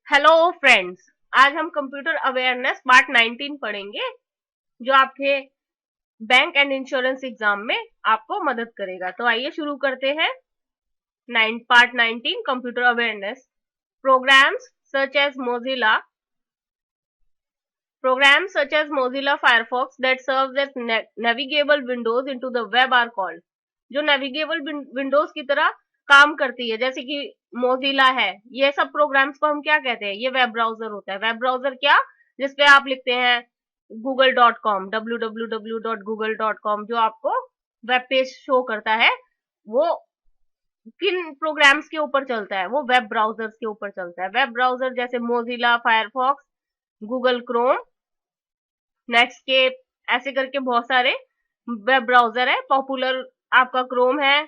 Hello friends. आज हम computer awareness part 19 पढ़ेंगे, जो आपके बैंक एंड इंश्योरेंस एग्जाम में आपको मदद करेगा। तो आइए शुरू करते हैं। Part 19 computer awareness. Programs such as Mozilla Programs such as Mozilla Firefox that serves as navigable windows into the web are called। जो navigable विंडोज की तरह काम करती है, जैसे कि मोजिला है, ये सब प्रोग्राम्स को हम क्या कहते हैं? ये वेब ब्राउजर होता है। वेब ब्राउजर क्या? जिसपे आप लिखते हैं google.com, www.google.com, जो आपको वेब पेज शो करता है, वो किन प्रोग्राम्स के ऊपर चलता है? वो वेब ब्राउजर्स के ऊपर चलता है। वेब ब्राउजर जैसे Mozilla, Firefox, Google Chrome, next के, ऐसे करके बहुत सारे वेब ब्राउजर है। पॉपुलर आपका क्रोम है,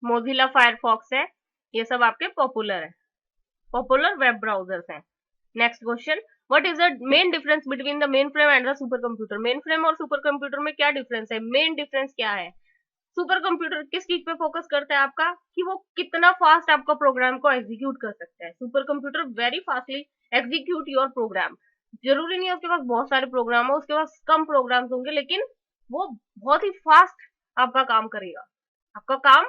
मोजिला फायरफॉक्स है, ये सब आपके पॉपुलर है, पॉपुलर वेब ब्राउजर्स हैं। Next question, what is the main difference between the main frame and the super computer? Main frame और सुपर कंप्यूटर में क्या डिफरेंस है? मेन डिफरेंस क्या है? सुपर कंप्यूटर किस चीज पे फोकस करता है आपका, कि वो कितना फास्ट आपका प्रोग्राम को एग्जीक्यूट कर सकता है। Super computer very fastly execute your program. जरूरी नहीं है उसके पास बहुत सारे प्रोग्राम हो, उसके पास कम प्रोग्राम्स होंगे, लेकिन वो बहुत ही फास्ट आपका काम करेगा। आपका काम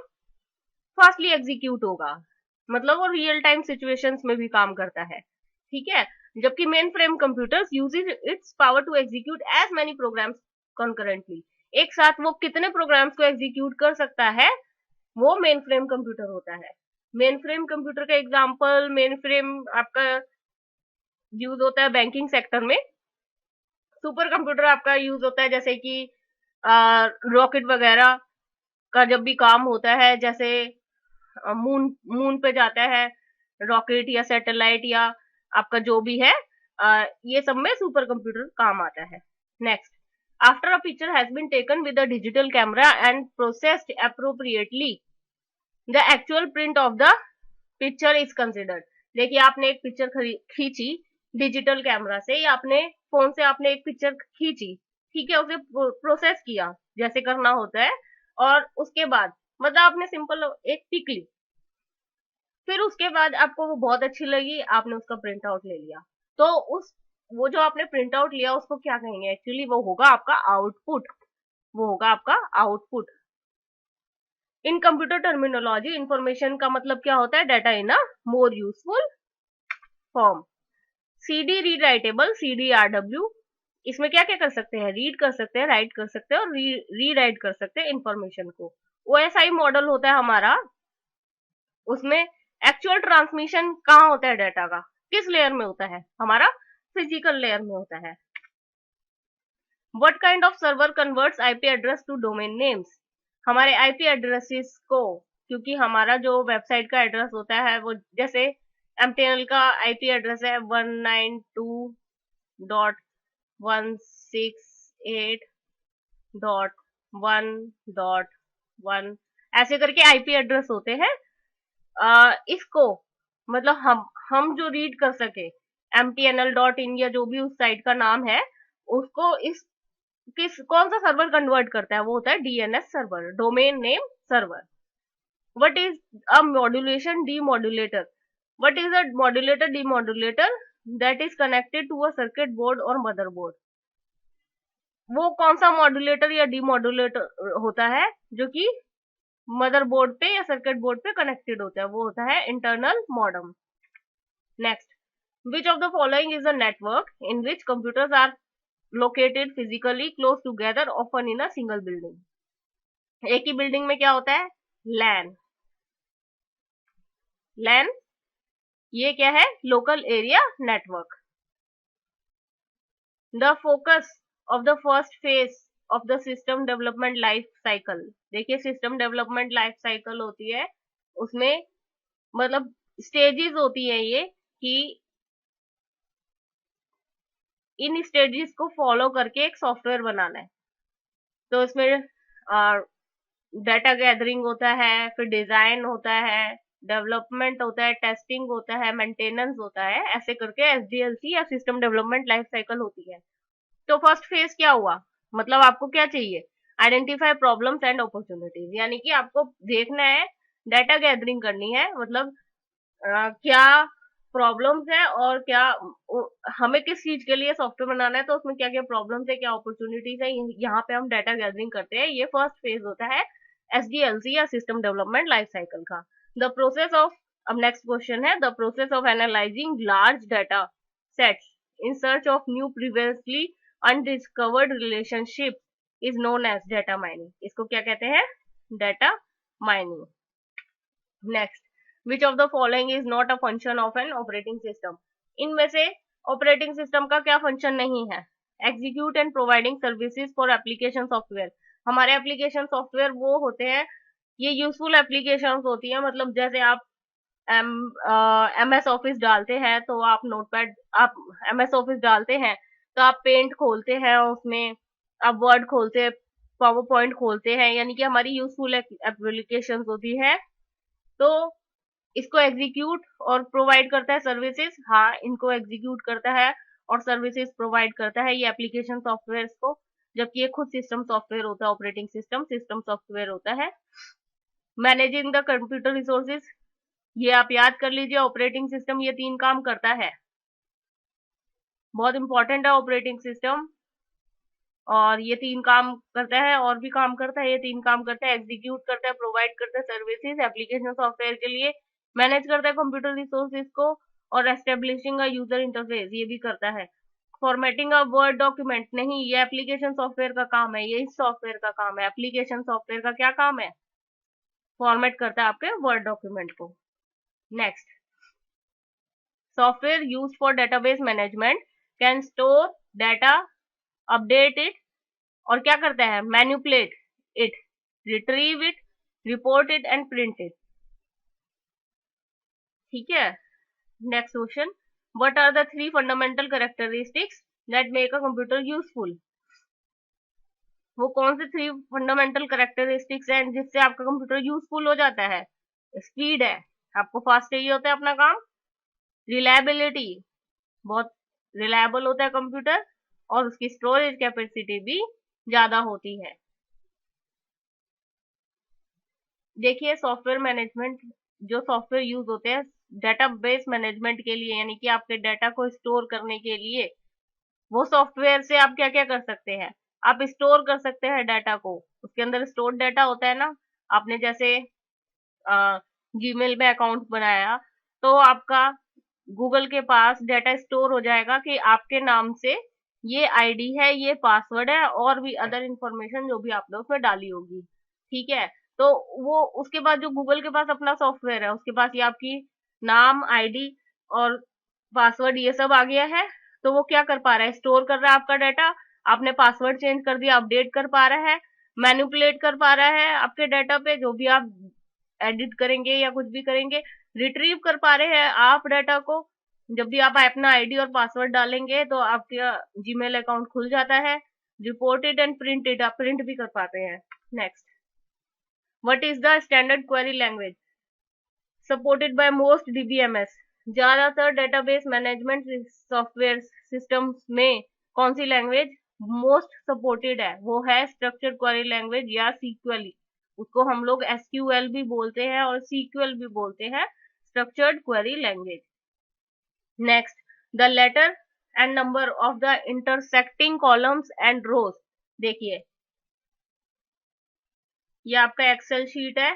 फास्टली एग्जीक्यूट होगा, मतलब वो रियल टाइम सिचुएशंस में भी काम करता है। ठीक है। जबकि mainframe computers uses its power to execute as many programs concurrently. एक साथ वो कितने प्रोग्राम्स को एग्जीक्यूट कर सकता है, वो मेन फ्रेम कंप्यूटर होता है। मेन फ्रेम कंप्यूटर का एग्जांपल, मेन फ्रेम आपका यूज होता है बैंकिंग सेक्टर में। सुपर कंप्यूटर आपका यूज होता है जैसे कि रॉकेट वगैरह का जब भी काम होता है, जैसे मून मून पे जाता है रॉकेट या सैटेलाइट या आपका जो भी है, ये सब में सुपर कंप्यूटर काम आता है। Next, after a picture has been taken with a digital camera and processed appropriately, the actual print of the picture is considered. देखिए, आपने एक पिक्चर खींची डिजिटल कैमरा से, या आपने फोन से आपने एक पिक्चर खींची, ठीक है, उसे प्रोसेस किया जैसे करना होता है, और उसके बाद मतलब आपने सिंपल एक पिक ली, फिर उसके बाद आपको वो बहुत अच्छी लगी, आपने उसका प्रिंट आउट ले लिया। तो उस वो जो आपने प्रिंट आउट लिया उसको क्या कहेंगे? एक्चुअली वो होगा आपका आउटपुट। वो होगा आपका आउटपुट। इन कंप्यूटर टर्मिनोलॉजी, इंफॉर्मेशन का मतलब क्या होता है? Data in a more useful form. CD read writable, CDRW, इसमें क्या क्या कर सकते हैं? रीड कर सकते हैं, राइट कर सकते हैं, और री राइट कर सकते हैं इंफॉर्मेशन को। OSI मॉडल होता है हमारा, उसमें एक्चुअल ट्रांसमिशन कहाँ होता है डाटा का? किस लेयर में होता है? हमारा फिजिकल लेयर में होता है। What kind of server converts IP address to domain names? हमारे आईपी एड्रेसेस को, क्योंकि हमारा जो वेबसाइट का एड्रेस होता है वो, जैसे एमटीएनएल का आईपी एड्रेस है 192.168.1.1, ऐसे करके आईपी एड्रेस होते हैं। इसको मतलब हम जो रीड कर सके, mtnl.in या जो भी उस साइट का नाम है, उसको इस किस कौन सा सर्वर कन्वर्ट करता है? वो होता है DNS server, domain name server. What is a modulation demodulator? What is a modulator demodulator? That is connected to a circuit board और मदरबोर्ड। वो कौन सा मॉड्यूलेटर या डीमॉड्यूलेटर होता है जो कि मदरबोर्ड पे या सर्किट बोर्ड पे कनेक्टेड होता है? वो होता है internal modem. Next, which of the following is a network in which computers are located physically close together, often in a single building? एक ही बिल्डिंग में क्या होता है? लैन। लैन ये क्या है? Local area network. The focus of the first phase of the system development life cycle. देखिए, system development life cycle होती है, उसमें मतलब स्टेजेस होती है ये, कि इन स्टेजेस को फॉलो करके एक सॉफ्टवेयर बनाना है। तो इसमें डाटा गैदरिंग होता है, फिर डिजाइन होता है, डेवलपमेंट होता है, टेस्टिंग होता है, मेंटेनेंस होता है, ऐसे करके SDLC या सिस्टम डेवलपमेंट लाइफ साइकिल होती है। तो फर्स्ट फेज क्या हुआ? मतलब आपको क्या चाहिए? आइडेंटिफाई प्रॉब्लम्स एंड अपॉर्चुनिटीज, यानी कि आपको देखना है, डाटा गैदरिंग करनी है, मतलब क्या प्रॉब्लम्स है और क्या हमें किस चीज के लिए सॉफ्टवेयर बनाना है, तो उसमें क्या क्या प्रॉब्लम्स है, क्या अपॉर्चुनिटीज है, यहाँ पे हम डाटा गैदरिंग करते हैं। ये फर्स्ट फेज होता है एसडीएलसी या सिस्टम डेवलपमेंट लाइफ साइकिल का। द प्रोसेस ऑफ, अब नेक्स्ट क्वेश्चन है, the process of analysing large data sets in search of new previously undiscovered relationship is known as data mining. इसको क्या कहते हैं? Data mining. Next, which of the following is not a function of an operating system. इनमें से operating system का क्या function नहीं है? Execute and providing services for application software. हमारे एप्लीकेशन सॉफ्टवेयर वो होते हैं, ये यूजफुल एप्लीकेशन होती है, मतलब जैसे आप MS ऑफिस डालते हैं तो आप नोटपैड, आप MS ऑफिस डालते हैं तो आप पेंट खोलते हैं, उसमें आप वर्ड खोलते हैं, पावर पॉइंट खोलते हैं, यानी कि हमारी यूजफुल एप्लीकेशन होती है। तो इसको एग्जीक्यूट और प्रोवाइड करता है सर्विसेज, हाँ इनको एग्जीक्यूट करता है और सर्विसेज प्रोवाइड करता है ये एप्लीकेशन सॉफ्टवेयर को, जबकि ये खुद सिस्टम सॉफ्टवेयर होता है, ऑपरेटिंग सिस्टम सिस्टम सॉफ्टवेयर होता है। मैनेजिंग द कंप्यूटर रिसोर्सेज, ये आप याद कर लीजिए, ऑपरेटिंग सिस्टम ये 3 काम करता है, बहुत इंपॉर्टेंट है ऑपरेटिंग सिस्टम, और ये 3 काम करता है, और भी काम करता है, ये 3 काम करता है, एग्जीक्यूट करता है, प्रोवाइड करता है सर्विसेज एप्लीकेशन सॉफ्टवेयर के लिए, मैनेज करता है कंप्यूटर रिसोर्सेज को, और एस्टेब्लिशिंग अ यूजर इंटरफेस ये भी करता है। फॉर्मेटिंग अ वर्ड डॉक्यूमेंट नहीं, ये एप्लीकेशन सॉफ्टवेयर का काम है, ये इस सॉफ्टवेयर का काम है। एप्लीकेशन सॉफ्टवेयर का क्या काम है? फॉर्मेट करता है आपके वर्ड डॉक्यूमेंट को। Next, software use for database management can store data, update it, और क्या करता है? Manipulate it, retrieve it, report it and print it. ठीक है। Next question, what are the 3 fundamental characteristics that make a computer useful. वो कौन से 3 fundamental characteristics हैं जिससे आपका कंप्यूटर यूजफुल हो जाता है? स्पीड है, आपको फास्ट चाहिए होता है अपना काम। रिलायबिलिटी, बहुत रिलायबल होता है कंप्यूटर, और उसकी स्टोरेज कैपेसिटी भी ज्यादा होती है। देखिए, सॉफ्टवेयर मैनेजमेंट, जो सॉफ्टवेयर यूज होते हैं डेटाबेस मैनेजमेंट के लिए, यानी कि आपके डाटा को स्टोर करने के लिए, वो सॉफ्टवेयर से आप क्या क्या कर सकते हैं? आप स्टोर कर सकते हैं डाटा को, उसके अंदर स्टोर डाटा होता है ना। आपने जैसे जीमेल में अकाउंट बनाया, तो आपका गूगल के पास डाटा स्टोर हो जाएगा कि आपके नाम से ये आईडी है, ये पासवर्ड है, और भी अदर इंफॉर्मेशन जो भी आपने उसमें डाली होगी। ठीक है। तो वो उसके बाद जो गूगल के पास अपना सॉफ्टवेयर है, उसके पास ये आपकी नाम, आईडी और पासवर्ड ये सब आ गया है, तो वो क्या कर पा रहा है? स्टोर कर रहा है आपका डाटा। आपने पासवर्ड चेंज कर दिया, अपडेट कर पा रहा है, मैनिपुलेट कर पा रहा है आपके डाटा पे, जो भी आप एडिट करेंगे या कुछ भी करेंगे। रिट्रीव कर पा रहे हैं आप डाटा को, जब भी आप अपना आईडी और पासवर्ड डालेंगे तो आपका जीमेल अकाउंट खुल जाता है। रिपोर्टेड एंड प्रिंटेड, आप प्रिंट भी कर पाते हैं। Next, what is the standard query language supported by most DBMS। ज्यादातर डेटाबेस मैनेजमेंट सॉफ्टवेयर सिस्टम्स में कौन सी लैंग्वेज मोस्ट सपोर्टेड है? वो है स्ट्रक्चर्ड क्वेरी लैंग्वेज या SQL। उसको हम लोग SQL भी बोलते हैं और SQL भी बोलते हैं, structured query language. Next, the letter and number of the intersecting columns and rows. देखिए, ये आपका एक्सेल शीट है।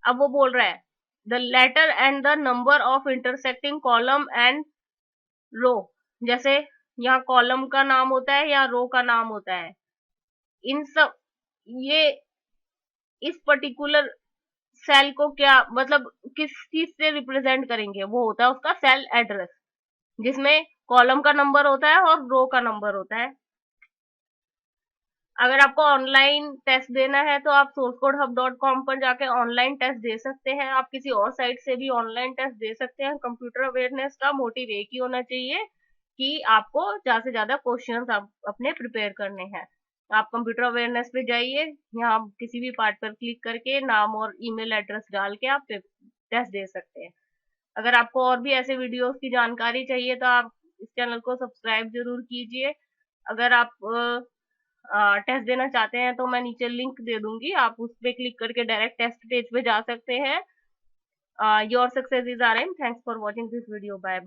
अब वो बोल रहा है the letter and the number of intersecting column and row. जैसे यहाँ कॉलम का नाम होता है या रो का नाम होता है, इन सब, ये इस पर्टिकुलर सेल को क्या मतलब किस चीज से रिप्रेजेंट करेंगे? वो होता है उसका सेल एड्रेस, जिसमें कॉलम का नंबर होता है और रो का नंबर होता है। अगर आपको ऑनलाइन टेस्ट देना है तो आप sourcecodehub.com पर जाके ऑनलाइन टेस्ट दे सकते हैं। आप किसी और साइट से भी ऑनलाइन टेस्ट दे सकते हैं। कंप्यूटर अवेयरनेस का मोटिव एक ही होना चाहिए कि आपको ज्यादा से ज्यादा क्वेश्चंस आप अपने प्रिपेयर करने हैं। आप कंप्यूटर अवेयरनेस पे जाइए, यहाँ किसी भी पार्ट पर क्लिक करके नाम और ईमेल एड्रेस डाल के आप टेस्ट दे सकते हैं। अगर आपको और भी ऐसे वीडियोस की जानकारी चाहिए तो आप इस चैनल को सब्सक्राइब जरूर कीजिए। अगर आप टेस्ट देना चाहते हैं तो मैं नीचे लिंक दे दूंगी, आप उस पर क्लिक करके डायरेक्ट टेस्ट पेज पे जा सकते हैं। Your success is our aim. Thanks for watching this video. Bye bye.